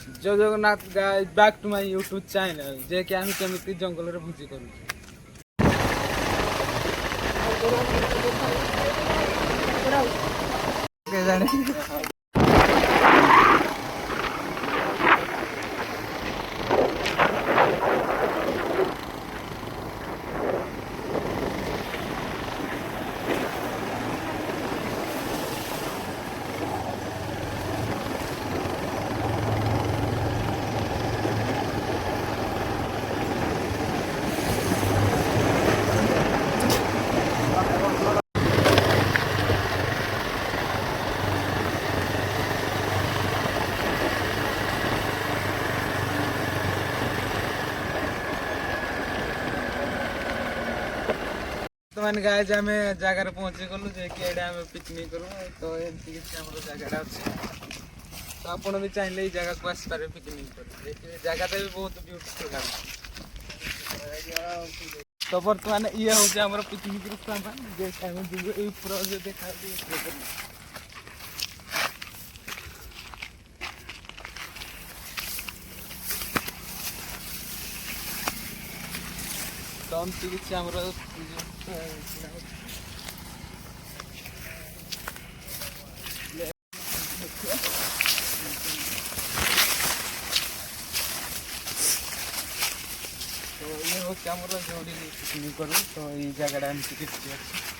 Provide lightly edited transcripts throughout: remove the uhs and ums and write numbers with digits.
जय Jagannath guys back to my YouTube channel जे कि आम केमिति जंगल रे भोजी करू के जाने तो मैंने गाइस आम जगार पहुँची गलु जे कि एडे आम पिकनिक करूँ तो एमती किसी आम जगह अच्छे तो आपड़ भी चाहिए जगह को आसपारे पिकनिक कर जगह भी बहुत ब्यूटीफुल लगे तो बर्तमान ये हूँ आम पिकनिक स्थान देखा तो एमती किसी आम तो ये हूँ आम जो पिकनिक करूँ तो ये जगह एमती किसी अच्छे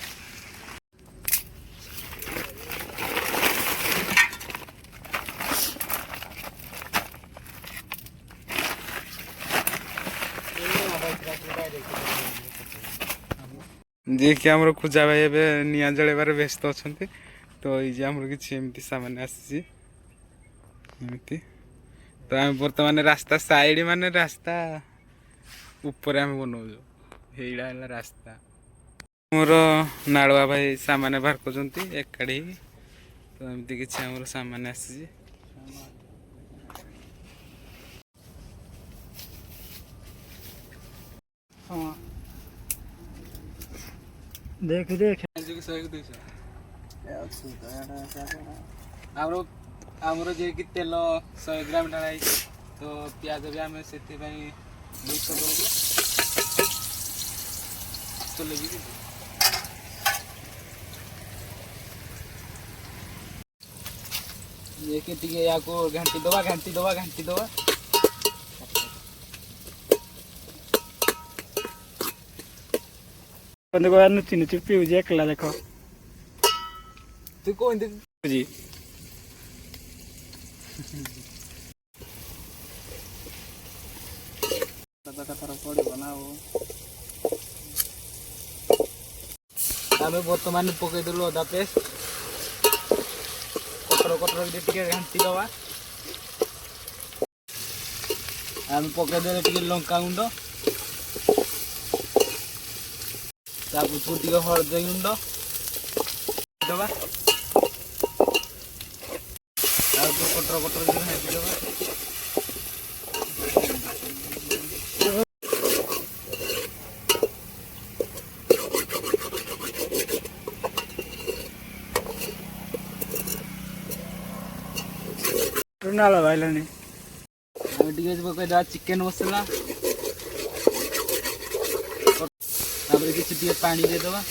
जे कि आम खुजा भाई ए निआ जलैबार व्यस्त अच्छा तो ये आम कि सामान आमती तो आम बर्तमान रास्ता साइड मान रास्ता ऊपर आम बनाऊ हेड़ा है रास्ता मोर नाड़ुआ भाई सामान बाहर कर एकाठी तो एमती किसी आम सामान आसी हाँ देख देख आमर जे कि तेल 100 ग्राम ढाई तो प्याज भी आम से 200 या घाटी दबा नुची नुची पीऊजी एकला देख तू कौन जी बर्तमान पकईदेलु अदा पेस्ट कटर कटर घाटी दबा आम पकईदे लंका गुंड तापर हलदी गुंड दबा कटर कटर घाटी दबा नाला भाईलानी पकईदा चिकेन मसला किसी पानी देदबा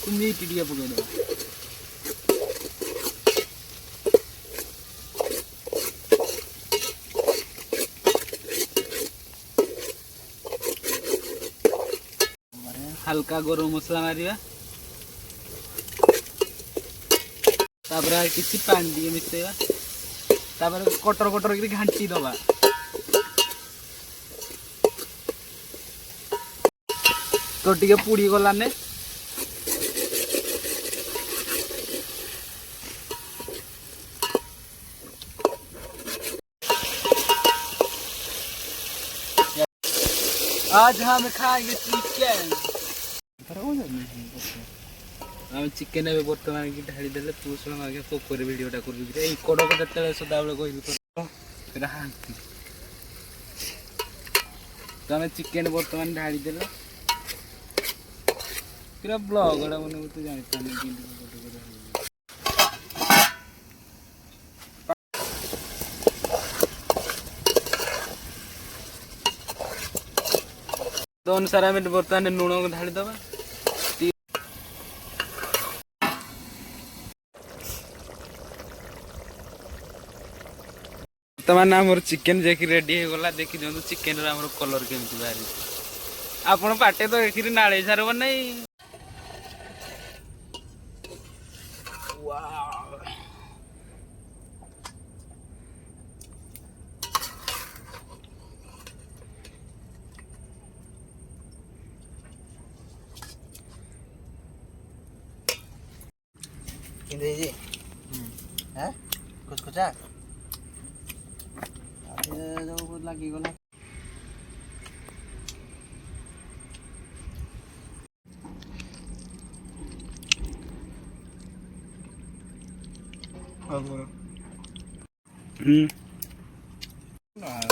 मीट पकईदबा हल्का गरम मसला मारिबा किसी पानी दिए मिसेबा कटर कटर घाटी दबा तो टे पुड़ी गलाने आज हम खाएंगे चिकन आम चिकेन बर्तमान की ढाड़ी देले तू शुण आगे पोखर भिडटा कर कड़क जो सदाबे कहलु तो आम चिकेन बर्तमान ढाड़ी देले पूरा ब्लॉग बन तो जानी तो अनुसार आम बर्तमान लुण को ढाली दबा। बर्तमान आमर चिकेन जे रेडी हो गला देखी दिखाँ चिकेन आमर कलर केमती बाहरी आपण पाटे तो देखिए नाड़े सारब नहीं। जी हैं कुछ कुछ लगी गला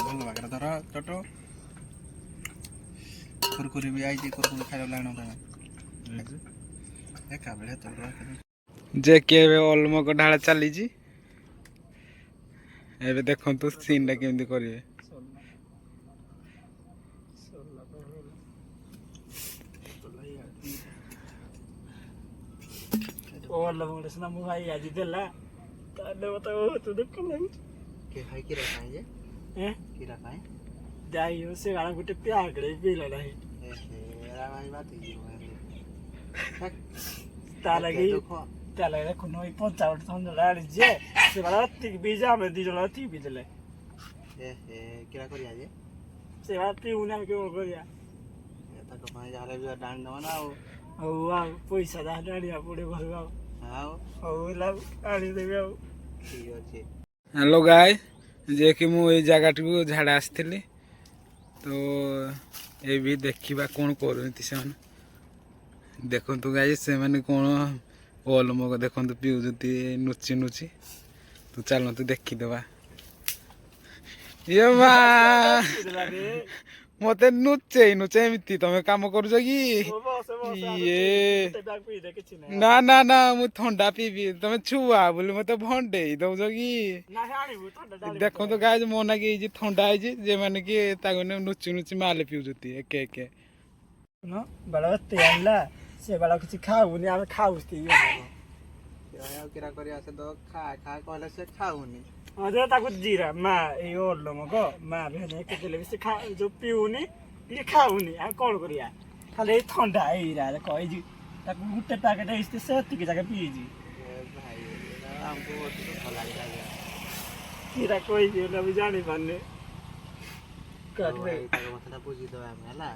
ଭଲ ବାଗରେ ଧର ଚଟ କୁରକୁରି ବି ଆଇଛି କୁରକୁରି ଖାଇବା ଲାଗଣ ତମେ ଏକା ବେଳେ ତ जे के अलमक ढाला चली एबे देखंतु सीन टा केमती करिवे। ओ अलमक से ना मु भाई आज देला ताले बताओ तो देख नहीं के भाई की रखा है हैं की रखा है जाइयो से गाना गुटे प्यागड़े पीला नहीं एरा भाई बात ही ताला की ताला देखो नई 55 थन लाड़ी जे से वाला टिक बीजा में दी जला टी भी देले केरा करिया जे से बात पीउना के ओ करिया एता को भाई जाले भी डांड न ना ओ आ पैसा दा डाड़िया पड़े भरवा हां ओ ला आनी देबे ठीक अछि। हेलो गाय जे कि मु ए जगह को झाड़ा आसथिली तो ए भी देखिबा कोन करथि से देखंतु गाय से माने कोन अलमक देखंतु पिउजती नुची नुची तो चलतु देखीदबा। ये मा मते नुचे नुचे एमती तमे काम करूछ कि ये ना ना ना मु ठंडा पीबी तमे छुआ बोली मते भंडे दउछ कि देखो तो गाय मोना कि जे ठंडा है जे माने कि तागने नुची नुची माले पिउजती एके एके न बड़ा तेला से बड़ा कुछ खाऊनी आमे खाउस्ती यो केरा करिया से दो खा खा कहले से खाऊनी अरे ताकु जीरा मा ए अलमक मा भेने के देले से खा जो पिउनी ये खाऊनी आ कोन करिया खाली ठंडा एरा कहि जी ताकु गुटे पैकेट इस्ते से तिके जगह पी जी भाई हमको तो भला लागे केरा कोई भी ना जानी माने काट भाई ताको मथला बुझी दवा हला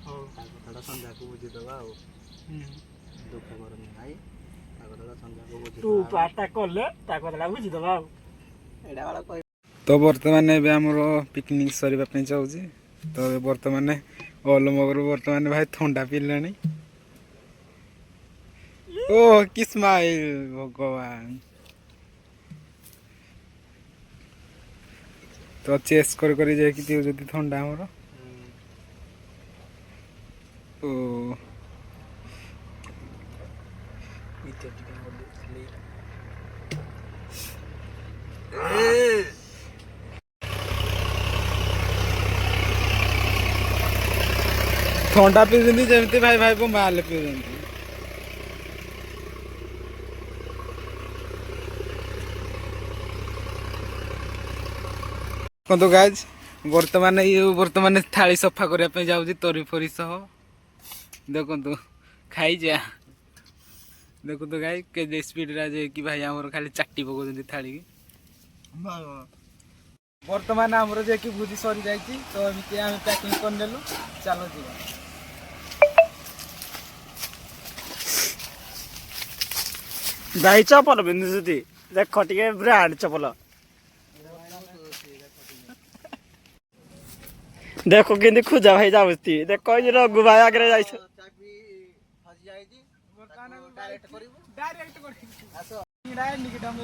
हो ताको थोड़ा संध्या को बुझी दवा हो दुख करनी भाई ताको थोड़ा संध्या को बुझी तू पाटा करले ताको थोड़ा बुझी दवा एडा वाला कोई तो वर्तमान एबे हमरो पिकनिक सरीबा पे जाउजी तो वर्तमान अलमक वर्तमान भाई ठंडा पीलानी। ओ कि स्माइल भगवान तो चेस कर जाए कि जदि ठंडा हमर ओ ठंडा पीउछन्ति जेमती भाई भाई को माल पीउछन्ति। तो गाइज वर्तमान थाली सफा करने जाऊँ तरी फरी सह देखु खाई जा देखु तो गाई के स्पीड रे कि भाई आमर खाली चाटी पकाउछन्ति थाली की वर्तमान आमर जे कि भूजी सरी जाइछि तो एमती आम पैकिंग करनेलु चलो जी भाई चपल पिंधुछति देख टिके ब्रांड चपल देखो केंदी खुजा भाई जाउस्ती देखो ये रघु भाई आगे जाइछ चाबी फस जाइजी डायरेक्ट करिवो आसो डायरेक्ट निकटम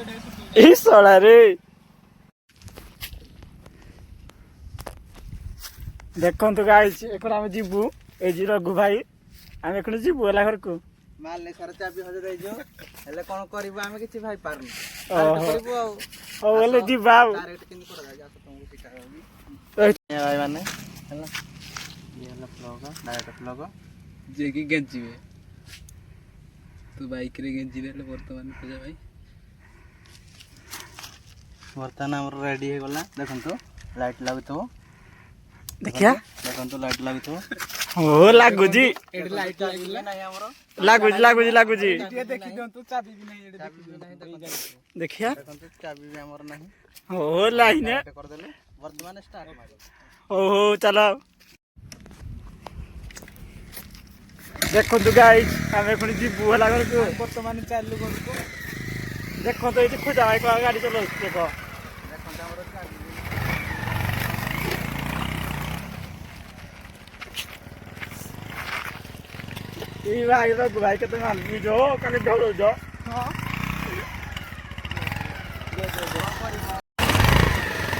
ए सोला रे देखो तो गाइस एकर हम जीबू ए जी रघु भाई हम एखन जीबू एला घर को माल ने सारा चाबी हज जाइजो हेले कोन करबो हम किछि भाई पारनु करबो ओ हेले जीबा डायरेक्ट केंदी कर जाय आसो तुमको सिखाबी भाई माने हला जे कि गेंजीबे तो बाइक रे गेंजी देले वर्तमान पूजा भाई बर्तमान आम रेडी हो गला देखंतु लाइट लागुतो देखिया देखंतु लाइट लागुतो ओ लागुजी एड लाइट लागिला नाही हमरो लागुजी ये देखि दंतु चाबी भी नहीं एड देखि देखिया देखंतु चाबी भी हमर नाही ओ लाइन कर देले वर्तमान स्टार्ट मारो ओहो चलो देखो तो गाइस हमें कोनी जीबू हला घर को वर्तमान चालू कर को देखो तो ये खुदा भाई को गाड़ी चलो देखो देखो हमरो चाबी ई भाई के तो मान जो कने ढोलो जो हां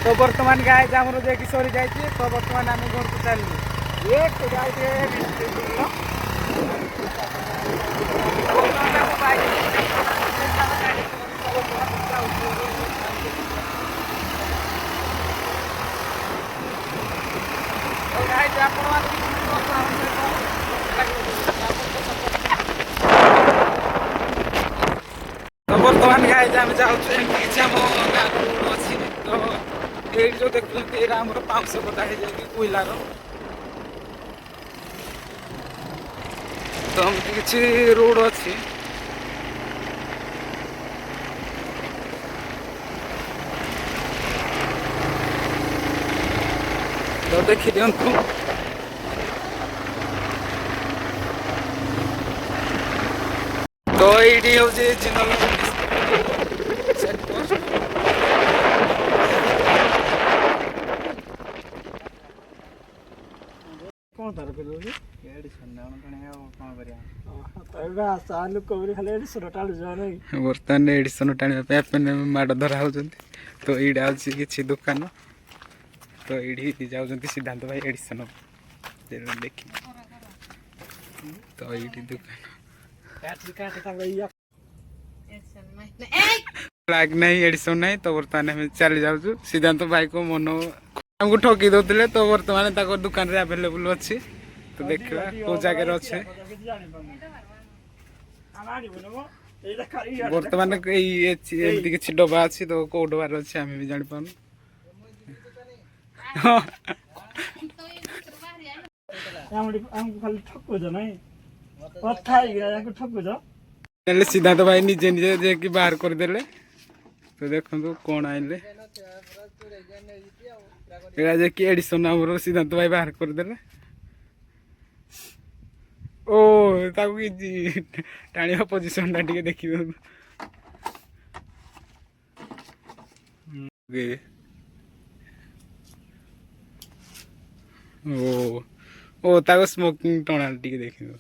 तो वर्तमान गाय हमरो जे कि सरी जाय छी तो वर्तमान हम घर को चलू एक तो गाय के तो वर्तमान गाय आम जाऊँ किसी आम गाँव अच्छी तो ये जो देखते ये आम पाउस बता है कोईलार तो हम किसी रोड अच्छी तो देखी दिंतु तो ये हूँ जिनल कौन तार पे लोग एडिशन ना कने कौन करिया तबे आसा लोक कोबरी खाली एडिशन टाळु जो नै वर्तमान एडिशन टाणिया पे पेन माड धरा होजंती तो एडा अछि किछि दुकान तो एडी जाउजंती सिद्धांत भाई एडिशन देखी तो एडी दुकान काट तांगइया लाग नहीं एडिशन नहीं तो वर्तमान हम चली जाउछु सिद्धांत भाई को मनो हमको ठकी दोतले तो वर्तमान ताको दुकान रे अवेलेबल अछि तो देखला को जगह रे अछि वर्तमान एमती किछि डबा अछि तो को डबा रे अछि हम भी जानि पानु हमको खाली ठक्को जो नै कथा याको ठक्को जो नेले सिद्धांत भाई निजे निजे जे कि बाहर कर देले तो देखंतु कोन आइले एरा जे कि एडिशन हमरो सिद्धांत भाई बाहर कर देले ओ ताकू कि टाणिया पोजीशन टा ଟିକେ ଦେଖିବ ओ ताको स्मोकिंग टनल ଟିକେ ଦେଖିବ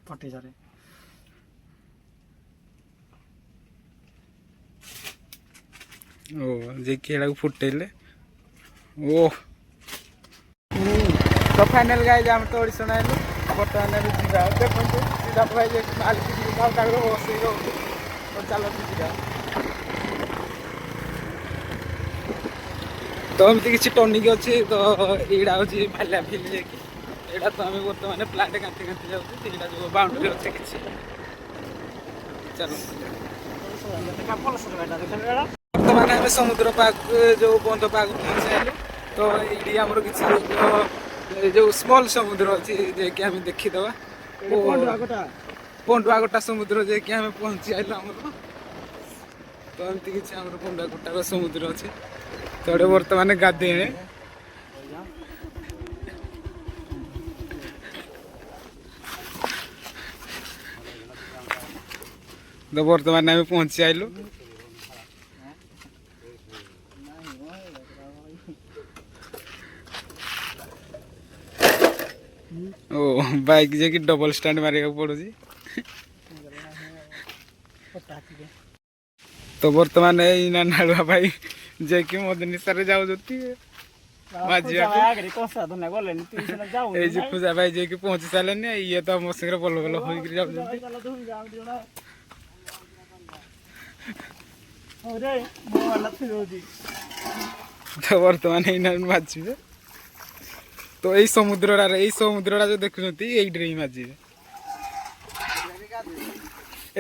पट्टी जारे ओ जे कि एला फुटेले ओ तो फाइनल गाइस हम तो ऑडिशन आइलो वर्तमान में जीवा देखो सीधा भाई जे मालिक की गाँव ताको बसे गो तो चलो जीवा तो एमती किसी टर्निंग अच्छी तो एड़ा हूँ भाला फिल जे कि एड़ा तो आम बर्तमान प्लांट कांति कांति जाऊँ एटा जो बाउंड्री अच्छे किसी चलो वर्तमान आम समुद्र पाक जो बंध पाक पहुँचाइलु तो ये आमर किसी जो स्मॉल समुद्र अच्छी जे कि आम देखीदवा पंडुआ गोटा समुद्र जे कि आम पहुँची आइलु आमर तो एमती किसी आमर पंडुआ गोटा समुद्र अच्छे तो वर्तमान गाधे तो वर्तमान आम पहुँची आइलु ओ बाइक जे कि डबल स्टैंड मारे पड़ू तो वर्तमान नालुआ भाई जे कि मदनी सारे जाउजती माजिया ए जे पूजा भाई जे कि पहुंच सालेनी ये तो मो संगे बोल बोल होई कि जाउजती अरे मो वाला फिरोजी तो वर्तमान इना माजिबे तो यही समुद्रटा जो देखुଛନ୍ତି ଏଇଠିରେ ହିଁ ମାଜିବେ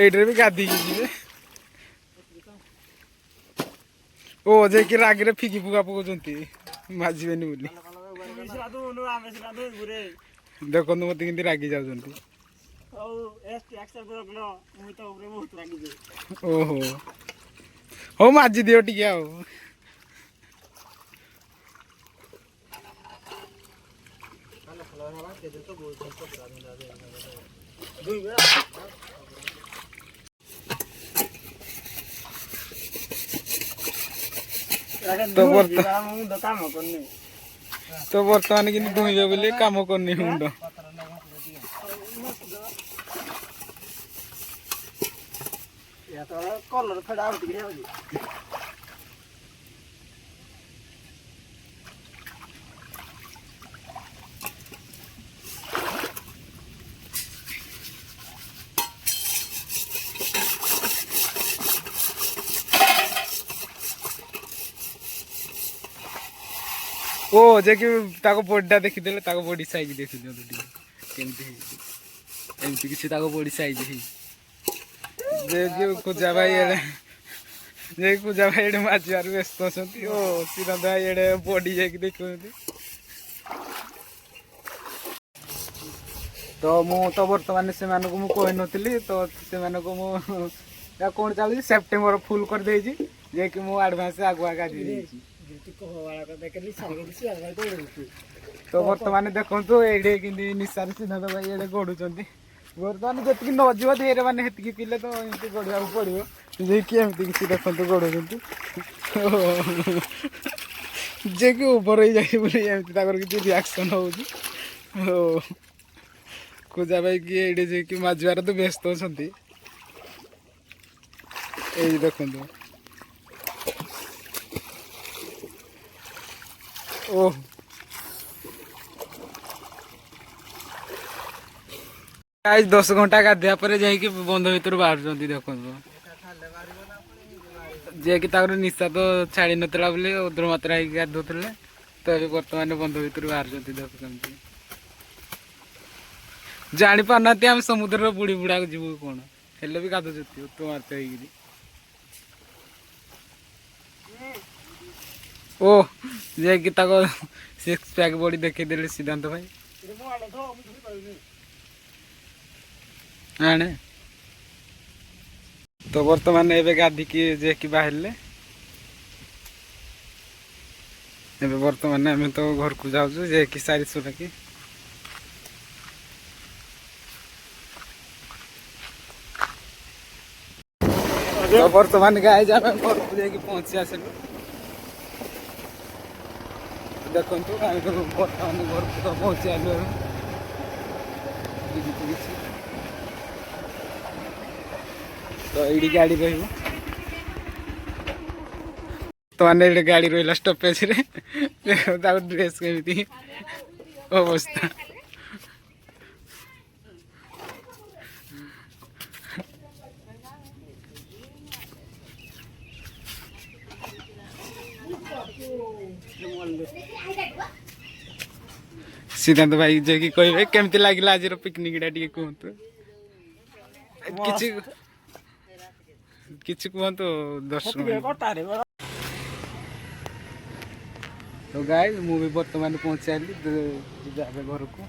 ଏଇଠିରେ ବି ଗାଧେଇକି ଯିବେ ଓ ଯେ କି ରାଗରେ ଫିକି ଫୁକା ପକଉଛନ୍ତି ମାଜିବେନି ବୋଲି ଦେଖନ୍ତୁ ମତେ କେମିତି ରାଗି ଯାଉଛନ୍ତି ଓହୋ ହଉ ମାଜି ଦିଅ ଟିକେ ଆଉ तो बर्तमान कि धुईबे बोली काम करनी मुंड कलर फेड़ा ओ जे कि ताको बॉडीटा देखिदेले ताको बॉडी साइज देखि दियो ଟିକେ କେମିତି ହେଇଛି ଏମିତି କିଛି ତାको ବॉडी ସାଇଜ ହେଇଛି ଯେ କି ପୂଜା ଭାଇ ଏଡେ ମାଜିବାରୁ ବ୍ୟସ୍ତ ଅଛନ୍ତି ଓ ଶ୍ରୀକାନ୍ତ ଭାଇ ଏଡେ ବଡି ଯାଇକି ଦେଖୁଛନ୍ତି ତ ମୁଁ ତ ବର୍ତ୍ତମାନ ସେମାନଙ୍କୁ ମୁଁ କହିନଥିଲି ତ ସେମାନଙ୍କୁ ମୁଁ କଣ ଚାଲୁଛି ସେପ୍ଟେମ୍ବର ଫୁଲ କରିଦେଇଛି ଯେ କି ମୁଁ ଆଡଭାନ୍ସ ଆଗୁଆ କାଢି ଦେଇଛି ତ ବର୍ତ୍ତମାନ ଦେଖନ୍ତୁ ଏଇଠି କିନ୍ତୁ ନିଶାରେ ସିଦ୍ଧାନ୍ତ ଭାଇ ଏଡେ ଗଡୁଛନ୍ତି ବର୍ତ୍ତମାନ ଯେତିକି ନ ଯିବ ଧୀରେ ମାନେ ସେତିକି ପିଲେ ତ ଏମିତି ଗଡିବାକୁ ପଡିବ ଯେ କି ଏମିତି କିଛି ଦେଖନ୍ତୁ ଗଡୁଛନ୍ତି ଯେ କି ଓଭର ହେଇଯାଏ ବୋଲି ଏମିତି ତାଙ୍କର କିଛି ରିଆକ୍ସନ ହଉଛି ପୂଜା ଭାଇ କି ଏଇଠି ଯେ କି ମାଜିବାର ତ ବ୍ୟସ୍ତ ଅଛନ୍ତି ଏଇ ଦେଖନ୍ତୁ ओ आज 10 घंटा गाधिया पर जाइए बंध भर बाहर देखो जे कि निशा तो छाड़ी नाला बोले उद्र मात्रा गाधुले तो ये बर्तमान बंध भर बाहर देख जानी पारना आम समुद्र बुड़ी बुड़ा जीव कौन हेल्ले भी गाधु तो मारते ओ जे कि सिक्स पैक बॉडी देखीदेले सिद्धांत भाई आने तो बर्तमान एबे गाधिकी जे कि बाहरले एबे बर्तमान आम तो घर को जाऊँ जे कि सारी सुरा की तो बर्तमान गाय जा घर को जाकि पहुंची आसलु देखो बर्तमान घर को तो पहुंची आलु तो ये गाड़ी तो मैंने गाड़ी रहा स्टपेज ड्रेस केमी अवस्था सिद्धांत भाई जे कि कहे केमती लगे आज पिकनिक कहतु किसी कहतु दर्शक तो गाइस मु भी बर्तमान पहुंची आली घर को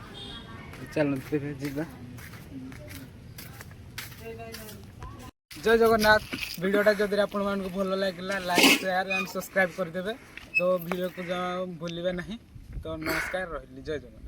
चलते जा जय जगन्नाथ वीडियोटा जदि आपण मानक भल लगे लाइक शेयर एंड सब्सक्राइब करदे तो वीडियो को भूलिबे नहीं तो नमस्कार रही जय जगन्नाथ।